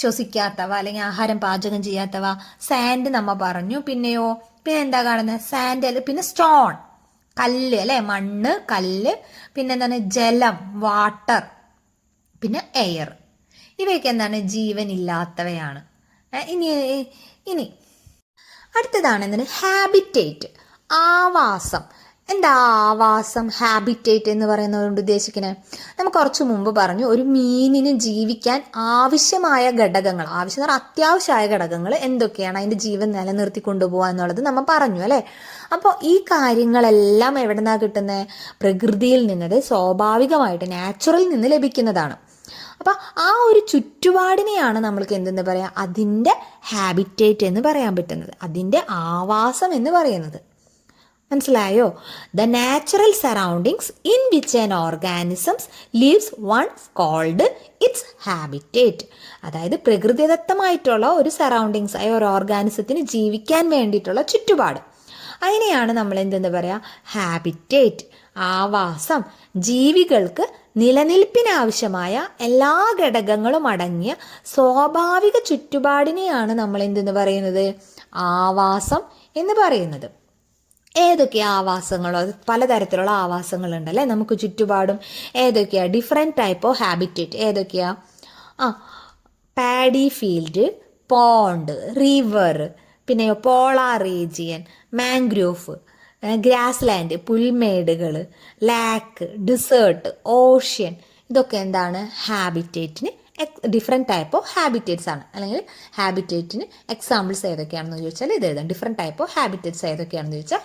ശ്വസിക്കാത്തവ അല്ലെങ്കിൽ ആഹാരം പാചകം ചെയ്യാത്തവ? സാൻഡ് നമ്മ പറഞ്ഞു. പിന്നെ എന്താ കാണുന്നത്? സാൻഡ്. പിന്നെ സ്റ്റോൺ, കല്ല് അല്ലെ? മണ്ണ്, കല്ല്. പിന്നെ എന്താണ്? ജലം, വാട്ടർ. പിന്നെ എയർ. ഇവയൊക്കെ എന്താണ്? ജീവനില്ലാത്തവയാണ്. ഇനി അടുത്തതാണ് എന്താണ്? ഹാബിറ്റേറ്റ്, ആവാസം. എന്താ ആവാസം, ഹാബിറ്റേറ്റ് എന്ന് പറയുന്നതുകൊണ്ട് ഉദ്ദേശിക്കുന്നത്? നമുക്ക് കുറച്ച് മുമ്പ് പറഞ്ഞു ഒരു മീനിന് ജീവിക്കാൻ ആവശ്യമായ ഘടകങ്ങൾ, ആവശ്യം എന്ന് പറഞ്ഞാൽ അത്യാവശ്യമായ ഘടകങ്ങൾ എന്തൊക്കെയാണ് അതിൻ്റെ ജീവൻ നിലനിർത്തി കൊണ്ടുപോകുക എന്നുള്ളത് നമ്മൾ പറഞ്ഞു അല്ലേ. അപ്പോൾ ഈ കാര്യങ്ങളെല്ലാം എവിടെ നിന്നാണ് കിട്ടുന്നത്? പ്രകൃതിയിൽ നിന്നത് സ്വാഭാവികമായിട്ട് നാച്ചുറൽ നിന്ന് ലഭിക്കുന്നതാണ്. അപ്പം ആ ഒരു ചുറ്റുപാടിനെയാണ് നമ്മൾക്ക് എന്തെന്ന് പറയാം, അതിൻ്റെ ഹാബിറ്റേറ്റ് എന്ന് പറയാൻ പറ്റുന്നത്, അതിൻ്റെ ആവാസം എന്ന് പറയുന്നത്. മനസ്സിലായോ? The natural surroundings in which an organisms lives one called its habitat. അതായത് പ്രകൃതിദത്തമായിട്ടുള്ള ഒരു സറൗണ്ടിങ്സ് ആയ ഒരു ഓർഗാനിസത്തിന് ജീവിക്കാൻ വേണ്ടിയിട്ടുള്ള ചുറ്റുപാട്, അതിനെയാണ് നമ്മൾ എന്തെന്ന് പറയാം, ഹാബിറ്റേറ്റ്, ആവാസം. ജീവികൾക്ക് നിലനിൽപ്പിനാവശ്യമായ എല്ലാ ഘടകങ്ങളും അടങ്ങിയ സ്വാഭാവിക ചുറ്റുപാടിനെയാണ് നമ്മൾ എന്തെന്ന് പറയുന്നത്, ആവാസം എന്ന് പറയുന്നത്. ഏതൊക്കെയാ ആവാസങ്ങളോ? പലതരത്തിലുള്ള ആവാസങ്ങളുണ്ടല്ലേ നമുക്ക് ചുറ്റുപാടും. ഏതൊക്കെയാ? Different type of habitat. ഏതൊക്കെയാ? പാഡി ഫീൽഡ്, പോണ്ട്, റിവർ, പിന്നെ polar region, mangrove, grass land, പുൽമേടുകൾ, ലാക്ക്, ഡിസേർട്ട്, ഓഷ്യൻ. ഇതൊക്കെ എന്താണ്? ഹാബിറ്റേറ്റിന് ഡിഫറെൻറ്റ് ടൈപ്പ് ഓഫ് ഹാബിറ്റേറ്റ്സ് ആണ്. അല്ലെങ്കിൽ ഹാബിറ്റേറ്റിന് എക്സാമ്പിൾസ് ഏതൊക്കെയാണെന്ന് ചോദിച്ചാൽ ഇത് എഴുതാം. ഡിഫറെൻറ്റ് ടൈപ്പ് ഓഫ് ഹാബിറ്റേറ്റ്സ് ഏതൊക്കെയാണെന്ന് ചോദിച്ചാൽ,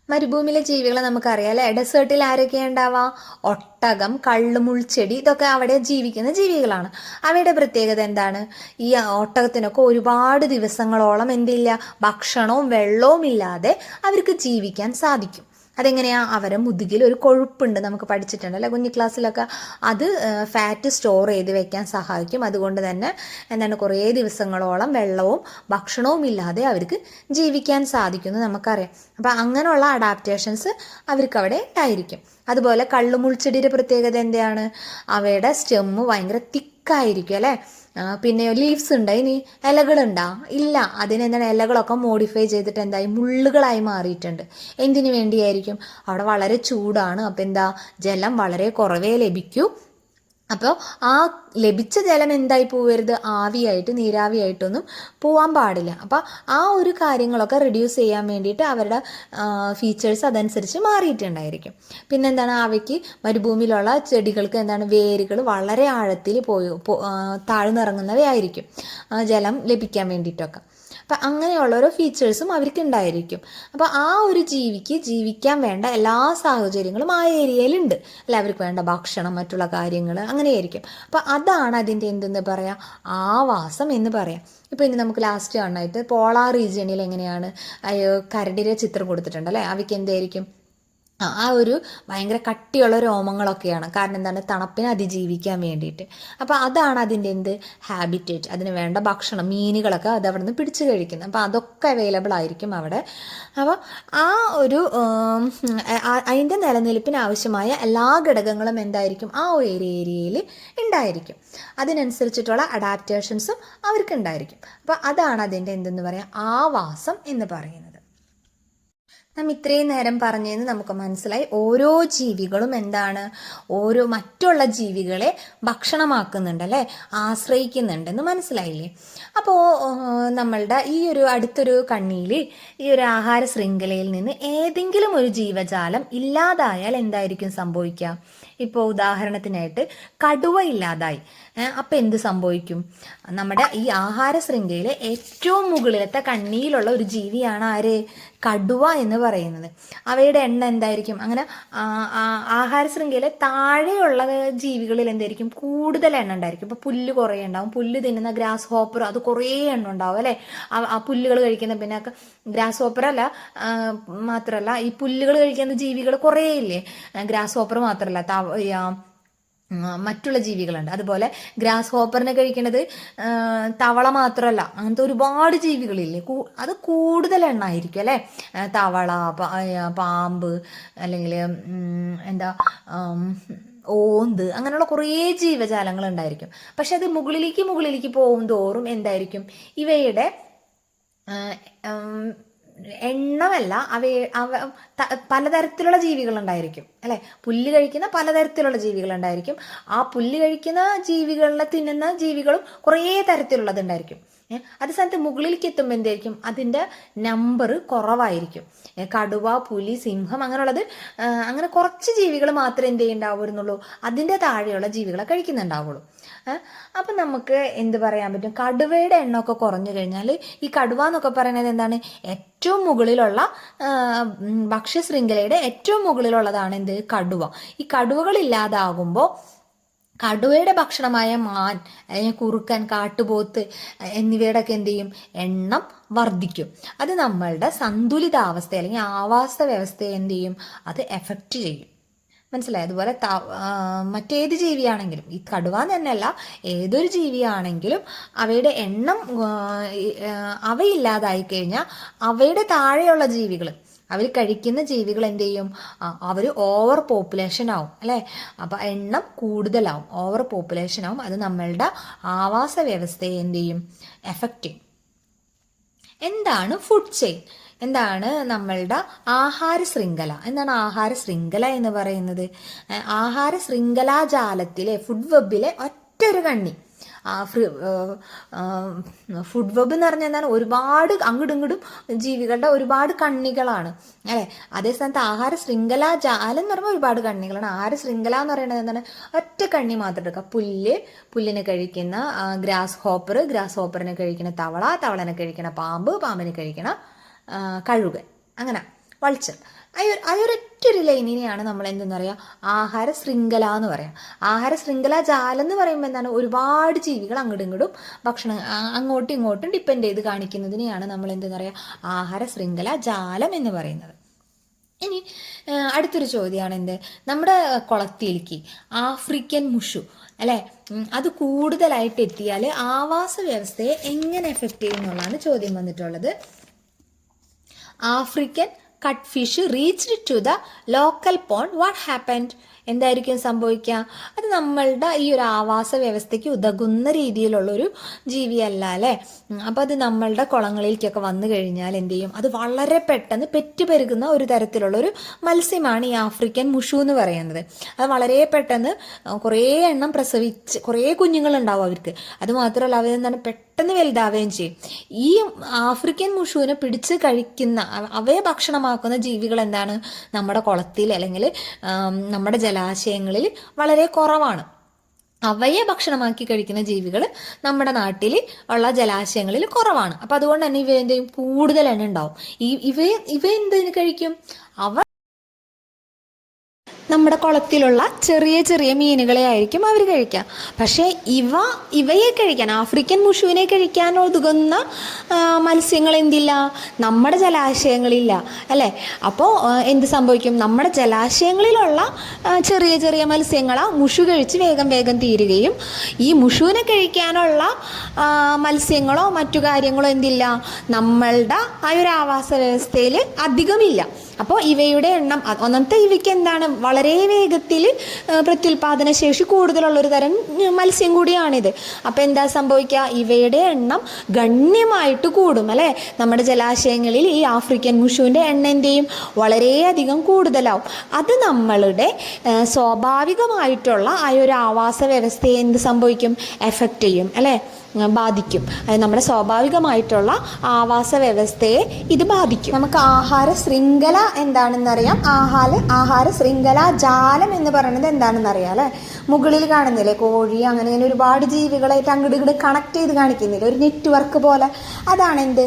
മരുഭൂമിയിലെ ജീവികളെ നമുക്കറിയാം അല്ലേ. ഡെസേർട്ടിൽ ആരൊക്കെയാണ് ഉണ്ടാവുക? ഒട്ടകം, കള്ളുമുൾച്ചെടി, ഇതൊക്കെ അവിടെ ജീവിക്കുന്ന ജീവികളാണ്. അവയുടെ പ്രത്യേകത എന്താണ്? ഈ ഒട്ടകത്തിനൊക്കെ ഒരുപാട് ദിവസങ്ങളോളം എന്തില്ല, ഭക്ഷണവും വെള്ളവും ഇല്ലാതെ അവർക്ക് ജീവിക്കാൻ സാധിക്കും. അതെങ്ങനെയാണ്? അവരെ മുതുകിൽ ഒരു കൊഴുപ്പുണ്ട്, നമുക്ക് പഠിച്ചിട്ടുണ്ട് അല്ലേ കുഞ്ഞു ക്ലാസ്സിലൊക്കെ. അത് ഫാറ്റ് സ്റ്റോർ ചെയ്ത് വെക്കാൻ സഹായിക്കും. അതുകൊണ്ട് തന്നെ എന്താണ്, കുറേ ദിവസങ്ങളോളം വെള്ളവും ഭക്ഷണവും ഇല്ലാതെ അവർക്ക് ജീവിക്കാൻ സാധിക്കുമെന്ന് നമുക്കറിയാം. അപ്പം അങ്ങനെയുള്ള അഡാപ്റ്റേഷൻസ് അവർക്ക് അവിടെ ഉണ്ടായിരിക്കും. അതുപോലെ കള്ളുമുൾച്ചെടിയുടെ പ്രത്യേകത എന്താണ്? അവയുടെ സ്റ്റെമ്മ് ഭയങ്കര തിക്കായിരിക്കും അല്ലേ. പിന്നെ ലീവ്സ് ഉണ്ട്, ഇനി ഇലകളുണ്ടാ? ഇല്ല. അതിനെന്താണ്, ഇലകളൊക്കെ മോഡിഫൈ ചെയ്തിട്ട് എന്തായി, മുള്ളുകളായി മാറിയിട്ടുണ്ട്. എന്തിനു വേണ്ടിയായിരിക്കും? അവിടെ വളരെ ചൂടാണ്. അപ്പം എന്താ, ജലം വളരെ കുറവേ ലഭിക്കൂ. അപ്പോൾ ആ ലഭിച്ച ജലം എന്തായി പോവരുത്, ആവിയായിട്ട് നീരാവിയായിട്ടൊന്നും പോവാൻ പാടില്ല. അപ്പോൾ ആ ഒരു കാര്യങ്ങളൊക്കെ റിഡ്യൂസ് ചെയ്യാൻ വേണ്ടിയിട്ട് അവരുടെ ഫീച്ചേഴ്സ് അതനുസരിച്ച് മാറിയിട്ടുണ്ടായിരിക്കും. പിന്നെന്താണ്, അവയ്ക്ക് മരുഭൂമിയിലുള്ള ചെടികൾക്ക് എന്താണ്, വേരുകൾ വളരെ ആഴത്തിൽ താഴ്ന്നിറങ്ങുന്നവയായിരിക്കും ജലം ലഭിക്കാൻ വേണ്ടിയിട്ടൊക്കെ. അപ്പം അങ്ങനെയുള്ള ഓരോ ഫീച്ചേഴ്സും അവർക്ക് ഉണ്ടായിരിക്കും. അപ്പോൾ ആ ഒരു ജീവിക്ക് ജീവിക്കാൻ വേണ്ട എല്ലാ സാഹചര്യങ്ങളും ആ ഏരിയയിലുണ്ട് അല്ല. അവർക്ക് വേണ്ട ഭക്ഷണം, മറ്റുള്ള കാര്യങ്ങൾ അങ്ങനെയായിരിക്കും. അപ്പോൾ അതാണ് അതിൻ്റെ എന്തെന്ന് പറയാം, ആവാസം എന്ന് പറയാം. ഇപ്പോൾ ഇനി നമുക്ക് ലാസ്റ്റ് കാണാനായിട്ട് പോളാർ റീജിയണിൽ എങ്ങനെയാണ് കരടിയുടെ ചിത്രം കൊടുത്തിട്ടുണ്ട് അല്ലേ. അവയ്ക്ക് എന്തായിരിക്കും, ആ ഒരു ഭയങ്കര കട്ടിയുള്ള രോമങ്ങളൊക്കെയാണ്. കാരണം എന്താണ്, തണുപ്പിനെ അതിജീവിക്കാൻ വേണ്ടിയിട്ട്. അപ്പോൾ അതാണ് അതിൻ്റെ എന്ത്, ഹാബിറ്റേറ്റ്. അതിന് വേണ്ട ഭക്ഷണം, മീനുകളൊക്കെ അത് അവിടെ നിന്ന് പിടിച്ച് കഴിക്കുന്നത്. അപ്പോൾ അതൊക്കെ അവൈലബിൾ ആയിരിക്കും അവിടെ. അപ്പോൾ ആ ഒരു അതിൻ്റെ നിലനിൽപ്പിന് ആവശ്യമായ എല്ലാ ഘടകങ്ങളും എന്തായിരിക്കും, ആ ഒരു ഏരിയയിൽ ഉണ്ടായിരിക്കും. അതിനനുസരിച്ചിട്ടുള്ള അഡാപ്റ്റേഷൻസും അവർക്ക് ഉണ്ടായിരിക്കും. അപ്പോൾ അതാണ് അതിൻ്റെ എന്തെന്ന് പറയാം, ആവാസം എന്ന് പറയുന്നത്. നാം ഇത്രയും നേരം പറഞ്ഞതെന്ന് നമുക്ക് മനസ്സിലായി. ഓരോ ജീവികളും എന്താണ്, ഓരോ മറ്റുള്ള ജീവികളെ ഭക്ഷണമാക്കുന്നുണ്ട് അല്ലേ, ആശ്രയിക്കുന്നുണ്ടെന്ന് മനസ്സിലായില്ലേ. അപ്പോൾ നമ്മളുടെ ഈ ഒരു അടുത്തൊരു കണ്ണിയിൽ ഈ ഒരു ആഹാര ശൃംഖലയിൽ നിന്ന് ഏതെങ്കിലും ഒരു ജീവജാലം ഇല്ലാതായാൽ എന്തായിരിക്കും സംഭവിക്കുക? ഇപ്പോൾ ഉദാഹരണത്തിനായിട്ട് കടുവ ഇല്ലാതായി, അപ്പം എന്ത് സംഭവിക്കും? നമ്മുടെ ഈ ആഹാര ശൃംഖലയിലെ ഏറ്റവും മുകളിലത്തെ കണ്ണിയിലുള്ള ഒരു ജീവിയാണ് ആര്? കടുവ എന്ന് പറയുന്നത്. അവയുടെ എണ്ണം എന്തായിരിക്കും? അങ്ങനെ ആഹാര ശൃംഖല താഴെയുള്ള ജീവികളിൽ എന്തായിരിക്കും, കൂടുതൽ എണ്ണം ഉണ്ടായിരിക്കും. ഇപ്പോൾ പുല്ല് കുറേ ഉണ്ടാവും. പുല്ല് തിന്നുന്ന ഗ്രാസ് ഹോപ്പർ അത് കുറേ എണ്ണം ഉണ്ടാവും അല്ലേ. ആ പുല്ലുകൾ കഴിക്കുന്ന, പിന്നെ ഗ്രാസ് ഹോപ്പർ അല്ല മാത്രമല്ല, ഈ പുല്ലുകൾ കഴിക്കുന്ന ജീവികൾ കുറേ ഇല്ലേ. ഗ്രാസ് ഹോപ്പർ മാത്രമല്ല, മറ്റുള്ള ജീവികളുണ്ട്. അതുപോലെ ഗ്രാസ് ഹോപ്പറിനെ കഴിക്കുന്നത് തവള മാത്രമല്ല, അങ്ങനത്തെ ഒരുപാട് ജീവികളില്ലേ. അത് കൂടുതൽ എണ്ണമായിരിക്കും അല്ലേ. തവള, പാമ്പ്, അല്ലെങ്കിൽ എന്താ ഓന്ത്, അങ്ങനെയുള്ള കുറേ ജീവജാലങ്ങൾ ഉണ്ടായിരിക്കും. പക്ഷെ അത് മുകളിലേക്ക് പോകും തോറും എന്തായിരിക്കും, ഇവയുടെ എണ്ണമല്ല, പലതരത്തിലുള്ള ജീവികളുണ്ടായിരിക്കും അല്ലെ. പുല്ല് കഴിക്കുന്ന പലതരത്തിലുള്ള ജീവികളുണ്ടായിരിക്കും. ആ പുല്ല് കഴിക്കുന്ന ജീവികളെ തിന്നുന്ന ജീവികളും കുറേ തരത്തിലുള്ളതുണ്ടായിരിക്കും. അത് സ്ഥാനത്ത് മുകളിലേക്ക് എത്തുമ്പോൾ എന്തായിരിക്കും, അതിൻ്റെ നമ്പർ കുറവായിരിക്കും. കടുവ, പുലി, സിംഹം അങ്ങനെയുള്ളത് അങ്ങനെ കുറച്ച് ജീവികൾ മാത്രമേ എന്ത് ചെയ്യുന്നുണ്ടാവുള്ളൂ, അതിൻ്റെ താഴെയുള്ള ജീവികളെ കഴിക്കുന്നുണ്ടാവുള്ളൂ. അപ്പം നമുക്ക് എന്ത് പറയാൻ പറ്റും, കടുവയുടെ എണ്ണമൊക്കെ കുറഞ്ഞു കഴിഞ്ഞാൽ, ഈ കടുവ എന്നൊക്കെ പറയുന്നത് എന്താണ്, ഏറ്റവും മുകളിലുള്ള ഭക്ഷ്യശൃംഖലയുടെ ഏറ്റവും മുകളിലുള്ളതാണ് എന്ത്, കടുവ. ഈ കടുവകൾ ഇല്ലാതാകുമ്പോൾ കടുവയുടെ ഭക്ഷണമായ മാൻ അല്ലെങ്കിൽ കുറുക്കൻ, കാട്ടുപോത്ത് എന്നിവയുടെ ഒക്കെ എന്ത് ചെയ്യും, എണ്ണം വർദ്ധിക്കും. അത് നമ്മളുടെ സന്തുലിതാവസ്ഥ അല്ലെങ്കിൽ ആവാസ വ്യവസ്ഥയെ എന്ത് ചെയ്യും, അത് എഫക്റ്റ് ചെയ്യും. മനസ്സിലായി? അതുപോലെ മറ്റേത് ജീവിയാണെങ്കിലും, ഈ കടുവ തന്നെയല്ല, ഏതൊരു ജീവിയാണെങ്കിലും അവയുടെ എണ്ണം അവയില്ലാതായി കഴിഞ്ഞാൽ അവയുടെ താഴെയുള്ള ജീവികൾ, അവർ കഴിക്കുന്ന ജീവികൾ എന്ത് ചെയ്യും, അവർ ഓവർ പോപ്പുലേഷൻ ആവും അല്ലേ. അപ്പം എണ്ണം കൂടുതലാവും, ഓവർ പോപ്പുലേഷൻ ആവും. അത് നമ്മളുടെ ആവാസ വ്യവസ്ഥയെ എന്ത് ചെയ്യും, എഫക്റ്റ് ചെയ്യും. എന്താണ് ഫുഡ് ചെയിൻ? എന്താണ് നമ്മളുടെ ആഹാര ശൃംഖല? എന്താണ് ആഹാര ശൃംഖല എന്ന് പറയുന്നത്? ആഹാര ശൃംഖലാജാലത്തിലെ ഫുഡ് വെബിലെ ഒറ്റൊരു കണ്ണി. ഫുഡ് വെബ് എന്ന് പറഞ്ഞാൽ എന്താണ്, ഒരുപാട് അങ്ങോട്ടും ഇങ്ങോട്ടും ജീവികളുടെ ഒരുപാട് കണ്ണികളാണ് അല്ലേ. അതേ സ്ഥാനത്ത് ആഹാര ശൃംഖലാ ജാലം എന്ന് പറയുമ്പോൾ ഒരുപാട് കണ്ണികളാണ്. ആഹാര ശൃംഖല എന്ന് പറയുന്നത് എന്താണ്, ഒറ്റ കണ്ണി മാത്രം എടുക്കുക. പുല്ലിനെ കഴിക്കുന്ന ഗ്രാസ് ഹോപ്പറിനെ കഴിക്കുന്ന തവള, തവളനെ കഴിക്കുന്ന പാമ്പ്, പാമ്പിനെ കഴിക്കുന്ന കഴുകൻ, അങ്ങനെ വൾച്ചർ. അതൊരൊറ്റൊരു ലൈനിനെയാണ് നമ്മൾ എന്തെന്ന് പറയുക, ആഹാര ശൃംഖല എന്ന് പറയാം. ആഹാര ശൃംഖല ജാലം എന്ന് പറയുമ്പോൾ എന്താണ്, ഒരുപാട് ജീവികൾ അങ്ങോട്ടും ഇങ്ങോട്ടും ഭക്ഷണം അങ്ങോട്ടും ഇങ്ങോട്ടും ഡിപ്പെൻഡ് ചെയ്ത് കാണിക്കുന്നതിനെയാണ് നമ്മൾ എന്തെന്ന് പറയുക, ആഹാര ശൃംഖല ജാലം എന്ന് പറയുന്നത്. ഇനി അടുത്തൊരു ചോദ്യമാണ് എന്ത്, നമ്മുടെ കുളത്തിലേക്ക് ആഫ്രിക്കൻ മുഷു അല്ലേ, അത് കൂടുതലായിട്ട് എത്തിയാൽ ആവാസ വ്യവസ്ഥയെ എങ്ങനെ എഫക്റ്റ് ചെയ്യുന്നുള്ളതാണ് ചോദ്യം വന്നിട്ടുള്ളത്. African cuttlefish reached to the local pond, what happened? എന്തായിരിക്കും സംഭവിക്കുക? അത് നമ്മളുടെ ഈ ഒരു ആവാസ വ്യവസ്ഥയ്ക്ക് ഉതകുന്ന രീതിയിലുള്ളൊരു ജീവിയല്ല അല്ലേ. അപ്പോൾ അത് നമ്മളുടെ കുളങ്ങളിലേക്കൊക്കെ വന്നു കഴിഞ്ഞാൽ എന്ത് ചെയ്യും, അത് വളരെ പെട്ടെന്ന് പെറ്റുപെരുകുന്ന ഒരു തരത്തിലുള്ളൊരു മത്സ്യമാണ് ഈ ആഫ്രിക്കൻ മുഷു എന്ന് പറയുന്നത്. അത് വളരെ പെട്ടെന്ന് കുറേ എണ്ണം പ്രസവിച്ച് കുറേ കുഞ്ഞുങ്ങളുണ്ടാവും അവർക്ക്. അതുമാത്രമല്ല അവരെന്താണ് പെട്ടെന്ന് വലുതാവുകയും ചെയ്യും. ഈ ആഫ്രിക്കൻ മുഷുവിനെ പിടിച്ച് കഴിക്കുന്ന, അവയെ ഭക്ഷണമാക്കുന്ന ജീവികൾ എന്താണ്, നമ്മുടെ കുളത്തിൽ അല്ലെങ്കിൽ നമ്മുടെ ജലാശയങ്ങളിൽ വളരെ കുറവാണ്. അവയെ ഭക്ഷണമാക്കി കഴിക്കുന്ന ജീവികൾ നമ്മുടെ നാട്ടിൽ ഉള്ള ജലാശയങ്ങളിൽ കുറവാണ്. അപ്പം അതുകൊണ്ട് തന്നെ ഇവ എന്തെയും കൂടുതൽ എണ്ണം ഉണ്ടാവും. ഇവ എന്തിനു കഴിക്കും? നമ്മുടെ കുളത്തിലുള്ള ചെറിയ ചെറിയ മീനുകളെ ആയിരിക്കും അവർ കഴിക്കുക. പക്ഷേ ഇവയെ കഴിക്കാൻ, ആഫ്രിക്കൻ മുഷുവിനെ കഴിക്കാൻ ഒതുങ്ങുന്ന മത്സ്യങ്ങൾ എന്തില്ല, നമ്മുടെ ജലാശയങ്ങളില്ല അല്ലേ. അപ്പോൾ എന്ത് സംഭവിക്കും, നമ്മുടെ ജലാശയങ്ങളിലുള്ള ചെറിയ ചെറിയ മത്സ്യങ്ങളെ മുഷു കഴിച്ച് വേഗം വേഗം തീരുകയും ഈ മുഷുവിനെ കഴിക്കാനുള്ള മത്സ്യങ്ങളോ മറ്റു കാര്യങ്ങളോ എന്തില്ല, നമ്മളുടെ ആ ഒരു ആവാസ വ്യവസ്ഥയിൽ അധികമില്ല. അപ്പോൾ ഇവയുടെ എണ്ണം, ഒന്നാമത്തെ ഇവയ്ക്ക് എന്താണ്, വളരെ വേഗത്തിൽ പ്രത്യുൽപാദന ശേഷി കൂടുതലുള്ളൊരു തരം മത്സ്യം കൂടിയാണിത്. അപ്പോൾ എന്താ സംഭവിക്കുക, ഇവയുടെ എണ്ണം ഗണ്യമായിട്ട് കൂടും അല്ലേ. നമ്മുടെ ജലാശയങ്ങളിൽ ഈ ആഫ്രിക്കൻ മുഷുവിൻ്റെ എണ്ണം എന്ത് ചെയ്യും, വളരെയധികം കൂടുതലാവും. അത് നമ്മളുടെ സ്വാഭാവികമായിട്ടുള്ള ആ ഒരു ആവാസ വ്യവസ്ഥയെ എന്ത് സംഭവിക്കും, എഫക്റ്റ് ചെയ്യും അല്ലേ, ബാധിക്കും. നമ്മുടെ സ്വാഭാവികമായിട്ടുള്ള ആവാസ വ്യവസ്ഥയെ ഇത് ബാധിക്കും. നമുക്ക് ആഹാര ശൃംഖല എന്താണെന്നറിയാം. ആഹാര ശൃംഖല ജാലം എന്ന് പറയുന്നത് എന്താണെന്ന് അറിയാം അല്ലേ. മുകളിൽ കാണുന്നില്ലേ, കോഴി അങ്ങനെ ഒരുപാട് ജീവികളായിട്ട് അങ്ങോട്ട് ഇങ്ങോട്ട് കണക്ട് ചെയ്ത് കാണിക്കുന്നില്ല, ഒരു നെറ്റ്വർക്ക് പോലെ. അതാണ് എന്ത്,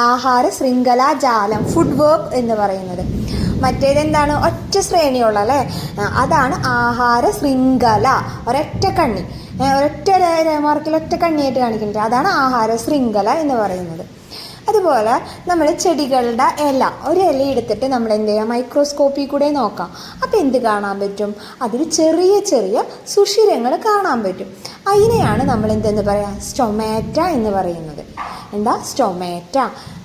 ആഹാര ശൃംഖല ജാലം, ഫുഡ് വെബ് എന്ന് പറയുന്നത്. മറ്റേതെന്താണ്, ഒറ്റ ശ്രേണിയുള്ള അല്ലേ, അതാണ് ആഹാര ശൃംഖല, ഒരൊറ്റ കണ്ണി, ഒരൊറ്റ മാർക്കിൽ ഒറ്റ കണ്ണിയായിട്ട് കാണിക്കുന്നുണ്ട്, അതാണ് ആഹാര ശൃംഖല എന്ന് പറയുന്നത്. അതുപോലെ നമ്മൾ ചെടികളുടെ ഒരു ഇല എടുത്തിട്ട് നമ്മൾ എന്ത് ചെയ്യുക, മൈക്രോസ്കോപ്പിൽ കൂടെ നോക്കാം. അപ്പോൾ എന്ത് കാണാൻ പറ്റും, അതിൽ ചെറിയ ചെറിയ സുഷിരങ്ങൾ കാണാൻ പറ്റും. അതിനെയാണ് നമ്മൾ എന്തെന്ന് പറയുക, സ്റ്റൊമാറ്റ എന്ന് പറയുന്നത്. എന്താ സ്റ്റൊമാറ്റ?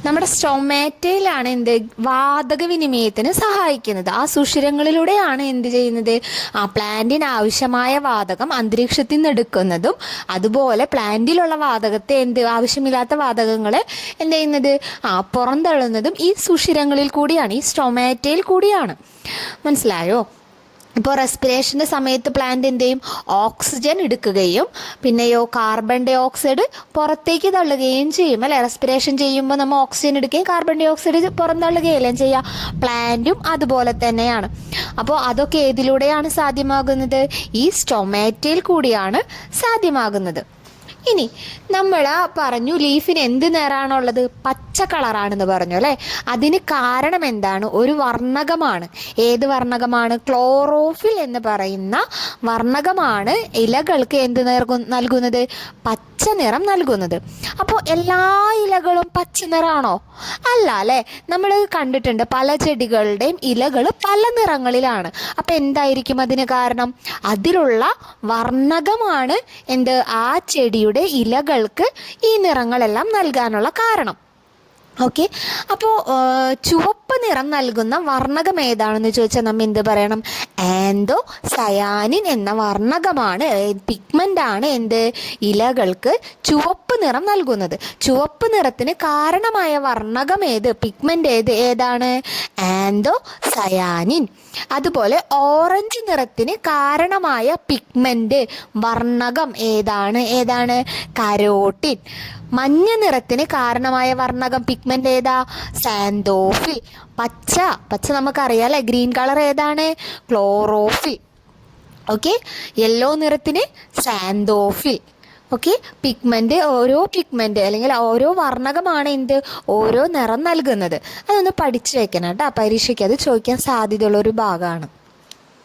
നമ്മുടെ സ്റ്റൊമാറ്റയിലാണ് എന്ത്, വാതക വിനിമയത്തിന് സഹായിക്കുന്നത്. ആ സുഷിരങ്ങളിലൂടെയാണ് എന്ത് ചെയ്യുന്നത്, ആ പ്ലാന്റിന് ആവശ്യമായ വാതകം അന്തരീക്ഷത്തിൽ നിന്ന് എടുക്കുന്നതും അതുപോലെ പ്ലാന്റിലുള്ള വാതകത്തെ ആവശ്യമില്ലാത്ത വാതകങ്ങളെ എന്ത് ചെയ്യുന്നത്, പുറന്തള്ളുന്നതും ഈ സുഷിരങ്ങളിൽ കൂടിയാണ്, ഈ സ്റ്റൊമാറ്റയിൽ കൂടിയാണ്. മനസ്സിലായോ? ഇപ്പോൾ റെസ്പിറേഷൻ്റെ സമയത്ത് പ്ലാന്റ് എന്ത് ചെയ്യും? ഓക്സിജൻ എടുക്കുകയും പിന്നെയോ കാർബൺ ഡൈ ഓക്സൈഡ് പുറത്തേക്ക് തള്ളുകയും ചെയ്യും അല്ലേ? റെസ്പിറേഷൻ ചെയ്യുമ്പോൾ നമ്മൾ ഓക്സിജൻ എടുക്കുകയും കാർബൺ ഡൈ ഓക്സൈഡ് പുറം തള്ളുകയല്ലേ ചെയ്യുക? പ്ലാന്റും അതുപോലെ തന്നെയാണ്. അപ്പോൾ അതൊക്കെ ഏതിലൂടെയാണ് സാധ്യമാകുന്നത്? ഈ സ്റ്റൊമാറ്റയിൽ കൂടിയാണ് സാധ്യമാകുന്നത്. ഇനി നമ്മൾ പറഞ്ഞു ലീഫിന് എന്ത് നിറാണുള്ളത്? പച്ച കളറാണെന്ന് പറഞ്ഞു അല്ലേ? അതിന് കാരണം എന്താണ്? ഒരു വർണ്ണകമാണ്. ഏത് വർണ്ണകമാണ്? ക്ലോറോഫിൽ എന്ന് പറയുന്ന വർണ്ണകമാണ് ഇലകൾക്ക് എന്ത് നൽകുന്നത്? പച്ച നിറം നൽകുന്നത്. അപ്പോൾ എല്ലാ ഇലകളും പച്ച നിറാണോ? അല്ല അല്ലേ? നമ്മൾ കണ്ടിട്ടുണ്ട് പല ചെടികളുടെയും ഇലകൾ പല നിറങ്ങളിലാണ്. അപ്പം എന്തായിരിക്കും അതിന് കാരണം? അതിലുള്ള വർണ്ണകമാണ് എന്ത് ആ ചെടിയുടെ ഇലകൾക്ക് ഈ നിറങ്ങളെല്ലാം നൽകാനുള്ള കാരണം. ഓക്കെ, അപ്പോൾ ചുവപ്പ് നിറം നൽകുന്ന വർണ്ണകം ഏതാണെന്ന് ചോദിച്ചാൽ നമ്മൾ എന്ത് പറയണം? ആന്തോ സയാനിൻ എന്ന വർണ്ണകമാണ്, പിഗ്മെൻ്റാണ് എന്ത് ഇലകൾക്ക് ചുവപ്പ് നിറം നൽകുന്നത്. ചുവപ്പ് നിറത്തിന് കാരണമായ വർണ്ണകം ഏത്? പിഗ്മെൻ്റ് ഏതാണ്? ആന്തോ സയാനിൻ. അതുപോലെ ഓറഞ്ച് നിറത്തിന് കാരണമായ പിഗ്മെൻ്റ് വർണ്ണകം ഏതാണ്? കരോട്ടിൻ. മഞ്ഞ നിറത്തിന് കാരണമായ വർണ്ണകം പിഗ്മെൻ്റ് ഏതാ? സാന്തോഫിൽ. പച്ച നമുക്കറിയാം അല്ലേ? ഗ്രീൻ കളർ ഏതാണ്? ക്ലോറോഫിൽ. ഓക്കെ, യെല്ലോ നിറത്തിന് സാന്തോഫിൽ. ഓക്കെ, ഓരോ പിഗ്മെൻ്റ് അല്ലെങ്കിൽ ഓരോ വർണ്ണകമാണ് ഓരോ നിറം നൽകുന്നത്. അതൊന്ന് പഠിച്ചു വെക്കണം കേട്ടോ. പരീക്ഷയ്ക്ക് അത് ചോദിക്കാൻ സാധ്യതയുള്ളൊരു ഭാഗമാണ്.